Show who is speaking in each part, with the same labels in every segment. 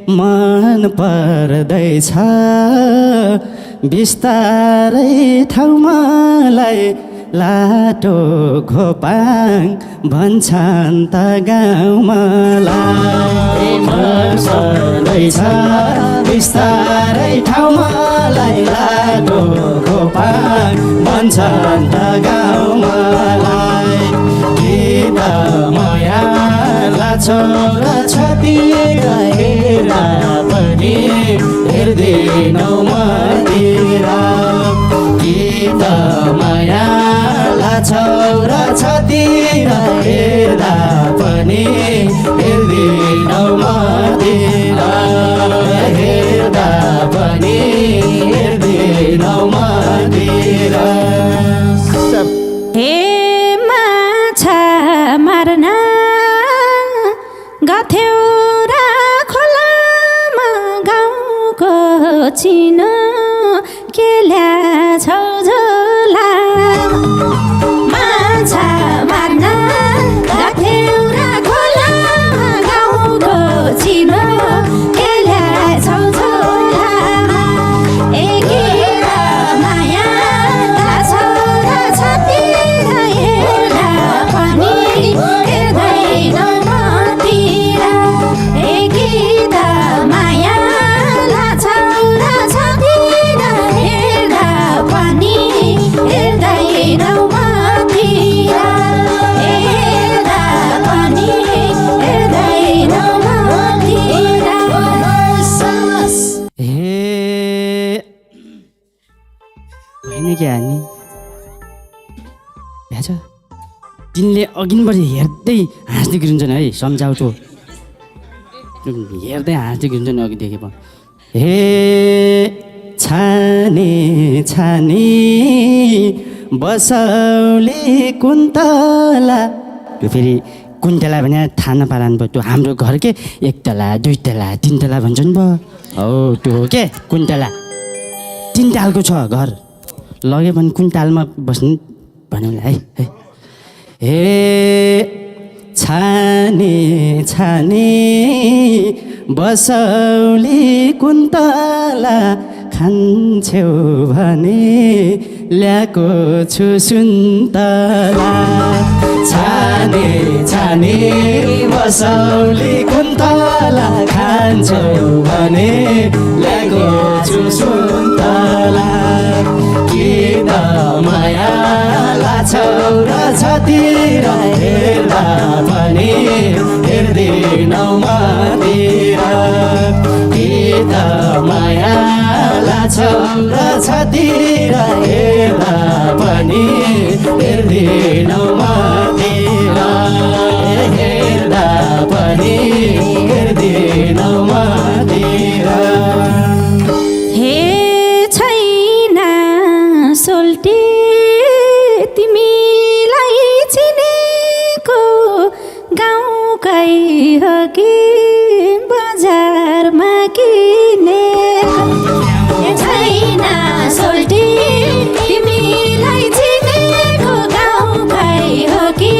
Speaker 1: मन पर्दैछ बिस्तारै ठाउँमालाई लाटो घोपाङ भन्छन् त गाउँमालाई मन पर्दैछ बिस्तारै ठाउँमालाई लाटो घोपाङ भन्छन् त गाउँमालाई गीत माया छोरा छति हेरा पनि हेर्दैनौ मतिर गीत माया छोरा छति हेर्दा पनि हेर्दैनौ मतिर हेर्दा पनि हेर्दैनौ मतिर
Speaker 2: हे माछा मार्न गथ्यौ र खोलामा गाउँको चिनो के ल्याछौ झोला माछा मार्न गथ्यौ र खोलामा गाउँको चिनो के ल्याछौ झोला ए गीत माया लाछौ र छति हेर्दा पनि हेर्दैनौ
Speaker 1: क्या नि भ्याछ तिनले अघिबाट हेर्दै हाँस्दै गिर्न्छन् है सम्झाउ त हेर्दै हाँस्दै गिर्न्छन् अघि देखे हे छाने छाने बसौले कुन्तला यो फेरि कुन्तला भने थाहा नपालान् भयो त्यो हाम्रो घर के 1 तला 2 तला 3 तला भन्छन् भयो हो त्यो हो के कुन्तला 3 तालको छ घर लगे भने कुन तालमा बस्नु भन्यो है हे छाने छाने बसौली कुन्तला खान्छौ भने ल्याएको छु सुन्तला छाने छाने बसौली कुन्तला खान्छौ भने ल्याएको छु सुन्तला गीत माया लाछौ र छतिर हेर्दा पनि हेर्दैनौ मतिर गीत माया लाछौ र छतिर हेर्दा पनि हेर्दैनौ मतिर हेर्दा पनि हेर्दैनौ मतिर
Speaker 2: सोल्टी तिमीलाई चिनेको गाउँकै हो कि बजारमा किनेको छैन सोल्टी तिमीलाई चिनेको गाउँकै हो कि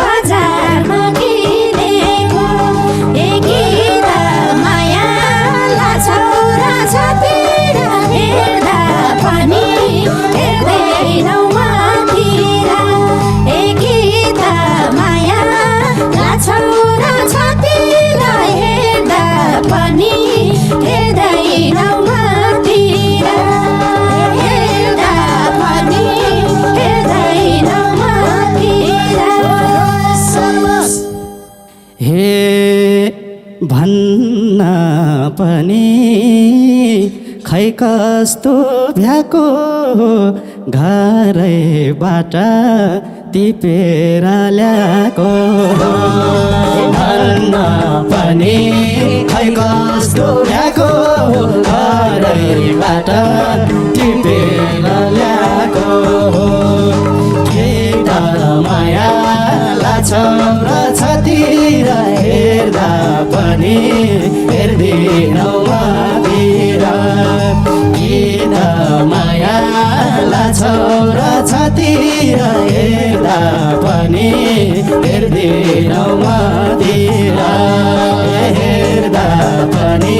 Speaker 2: बजारमा किनेको ए गीत माया लाछौ र छतिर हेर्दा पनि हेर्दैनौ मतिर ए गीत माया लाछौ र छतिर हेर्दा पनि हेर्दैनौ मतिर हेर्दा पनि हेर्दैनौ मतिर
Speaker 1: हे भन्न पनि खै कस्तो भ्याको घरैबाट टिपेर ल्याएको भन्न पनि खै कस्तो भ्याको घरैबाट टिपेर ल्याएको गीत माया लाछौ र छतिर हेर्दा पनि हेर्दैनौ मतिर गीत माया लाछौ र छतिर हेर्दा पनि हेर्दैनौ मतिर हेर्दा पनि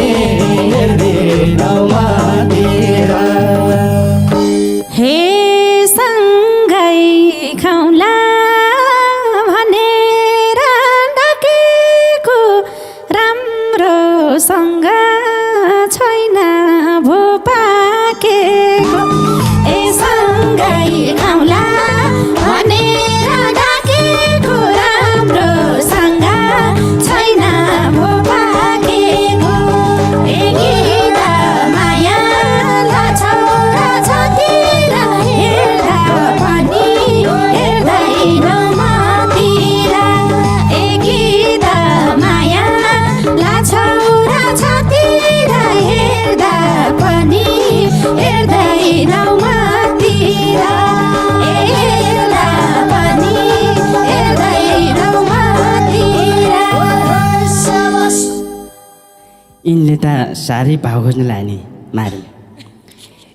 Speaker 1: यिनले त साह्रै भाउ खोज्नु लाने मारे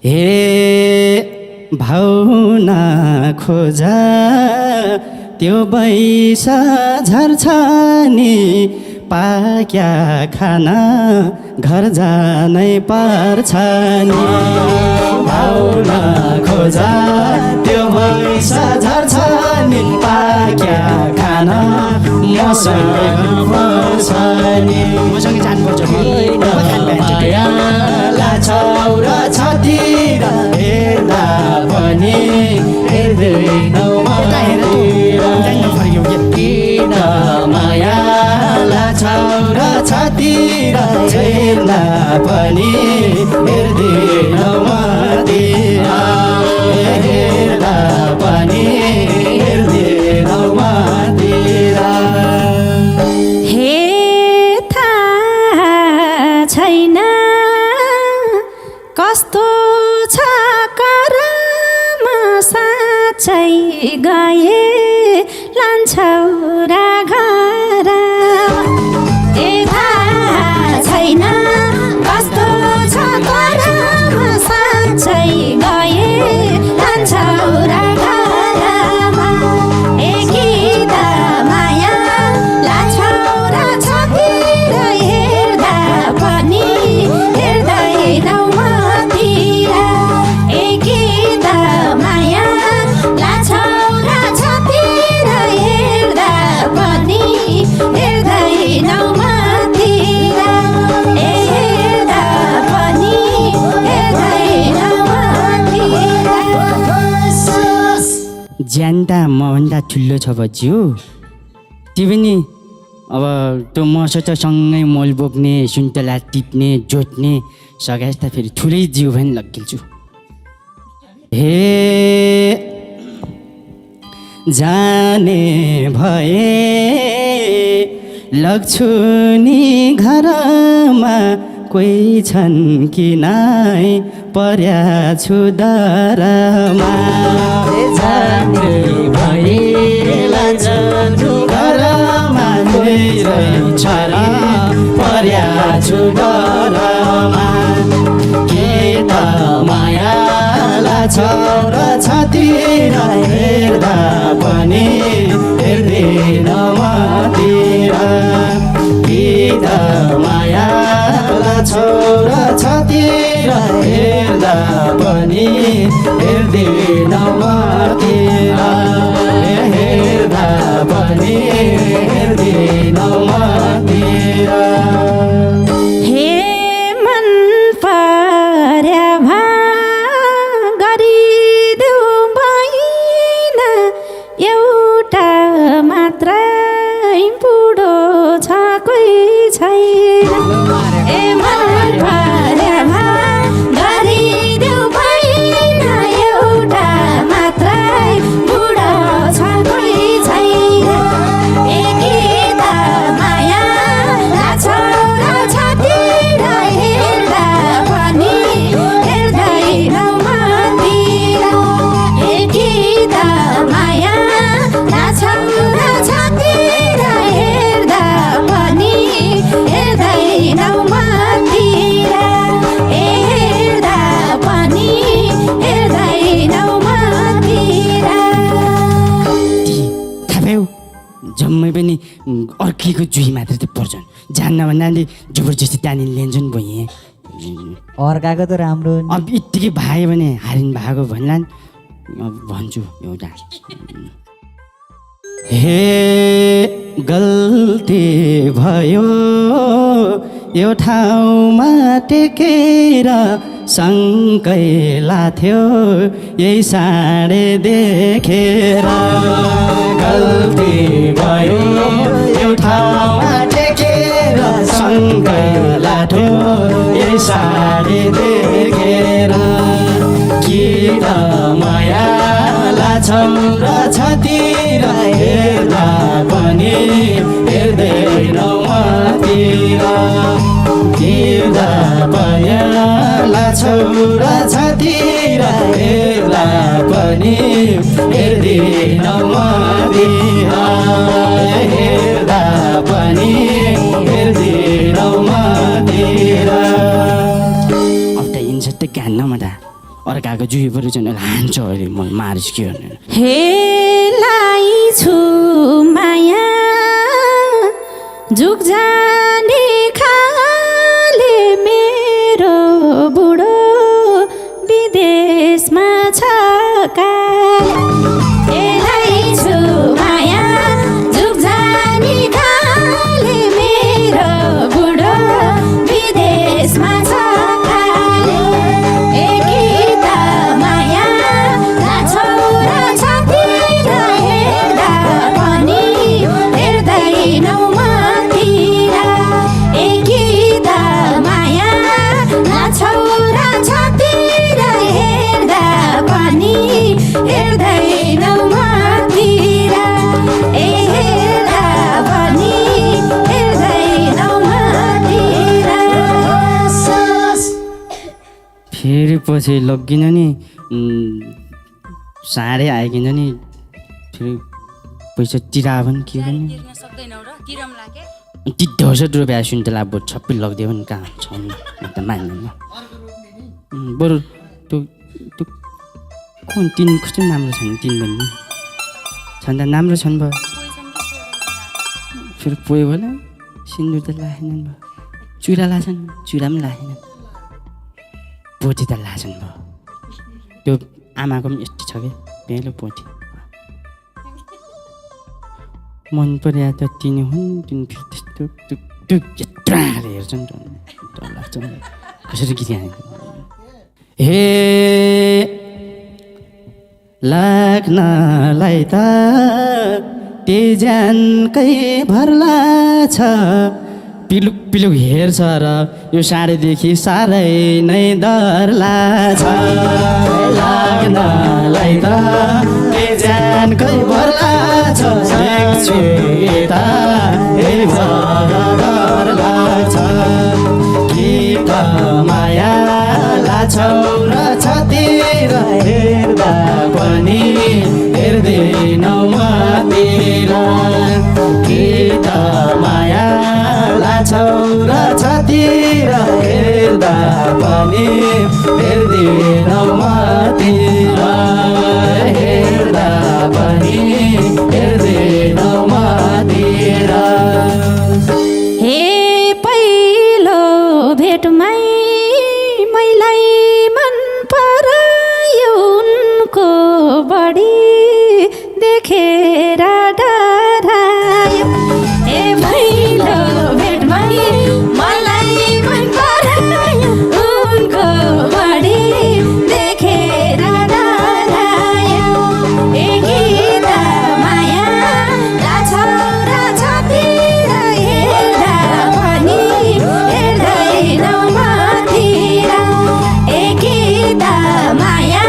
Speaker 1: हे भाउ नखोजा त्यो बैसा झर्छ नि पाक्या खाना घर जानै पर्छ नि भाउ नखोजा त्यो बैसा झर्छ नि पाक्या खाना मसँग पर्छ नि मसँग जानुपर्छ छौरा छतिर हेर्दा पनि हेर्दैनौ किन माया छौरा छतिर हेर्दा पनि हेर्दैनौ हेर्दा पनि हेर्दैनौ
Speaker 2: हे थाहा छैन कस्तो छ करम साँच्चै गए लान्छौ र घर ए थाहा छैन कस्तो छ करम साँच्चै गए लान्छौ र घरमा ए गीत माया लान्छौ र छतिर हेर्दा पनि हेर्दैनौ
Speaker 1: ज्यान त मभन्दा ठुलो छ बच्ची हो त्यो पनि अब त्यो मसित सँगै मोल बोक्ने सुन्तला टिप्ने जोत्ने सघाएस त फेरि ठुलै जिउ पनि लगिल्छु हे जाने भए लग्छु नि घरमा कोही छन् कि नाइ पर्या छु दरमा जाने भए लग्छु घरमा कोही छ र पर्या छु दरमा के त माया छौरा छतिर हेर्दा पनि हेर्दैनौ गीत माया छौरा छतिर हेर्दा पनि हेर्दैनौ हेर्दा पनि हेर्दैनौ
Speaker 2: हे मन पर्या एउटा मात्रै बुढो छ कोही छैन ए मन पर्या गरिदेऊ भएन एउटा मात्रै बुढो छ कोही छैन ए गीत माया छौरा छतिर हेर्दा पनि हेर्दैनौ मन्दिर ए गीत माया छौरा छतिर हेर्दा पनि हेर्दैनौ मन्दिर ए हेर्दा पनि हेर्दैनौ मन्दिर
Speaker 1: थाहा जम्मै पनि अर्कीको जुही मात्र त पर्छन् जान्न भन्नाले जबरजस्ती तानी लिन्छन् भुइँ
Speaker 3: अर्काको त राम्रो
Speaker 1: अब यत्तिकै भाग्यो भने हारिन भएको भन्लान् अब भन्छु एउटा हे गल्ती भयो यो ठाउँमा टेकेर सँगै लाथ्यो यही साँडे देखेर गल्ती भयो यो ठाउँमा टेकेर सँगै लाथ्यो यही साँडे देखेर कि त माया छौरा छतिर हेर्दा पनि हेर्दैनौ मतिर हेर्दा पनि छौरा छतिर हेर्दा पनि हेर्दैनौ मतिर हेर्दा पनि हेर्दैनौ मतिर अर्काको जुही पऱ्यो चाहिँ हान्छ अरे म मारिस के भनेर
Speaker 2: हेलाई छु माया जुग जाने खाले मेरो बुढो विदेशमा छ हेलाई छु माया जुग जाने खाले मेरो बुढो विदेशमा छ
Speaker 1: फेरि पछि लगिन नि साँढे आइकिन नि फेरि पैसा तिरा पनि के पनि ती 10 रुपियाँ सुन्तला बोट सबै लगिदियो भने कहाँ छ नि म त मान्दैन बरु त्यो कुन तिन कस्तो राम्रो छन् तिन भन्ने छन् त राम्रो छन् भयो फेरि पोयो होला सिन्दुर त लाखेनन् भयो चुरा लाछन् चुरा पनि लाखेनन् पोथी त लाछन् भयो त्यो आमाको पनि यस्तो छ कि पेलो पोथी मन पर्या त तिनी हुन् तिन त्यस्तो यत्रो आँखाले हेर्छन् डर लाग्छ कसरी गीत गाने हे लाग्नलाई त तेजानकै भर्ला छ पिलुक पिलुक हेर्छ र यो साडीदेखि साह्रै नै डर लाग्छ लाग्नलाई त तेजानकै भर्ला छ देख्छु यता डर लाग्छ कि त माया लाछौ र छतिर हेर्दा पनि हेर्दैनौ मतिर कि त माया लाछौ र छतिर हेर्दा पनि हेर्दैनौ मतिर हेर्दा पनि हेर्दैनौ मतिर
Speaker 2: हे पहिलो भेटमै मैलाई मन पर्यो उनको बढी देखेर डरायो हे पहिलो भेटमै मलाई मन पर्यो उनको बढी देखेर डरायो हे गीत माया लाछौ र छतिर हेर्दा पनि हेर्दैनौ मतिर हे गीत माया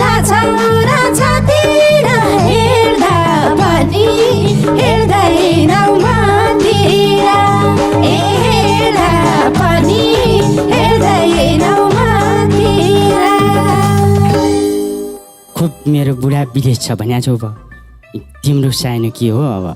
Speaker 2: लाछौ र छतिर हेर्दा पनि हेर्दैनौ मतिर हेर्दा पनि हेर्दैनौ मतिर
Speaker 1: खुब मेरो बुढा विदेश छ भन्या छौ भयो तिम्रो सानो के हो अब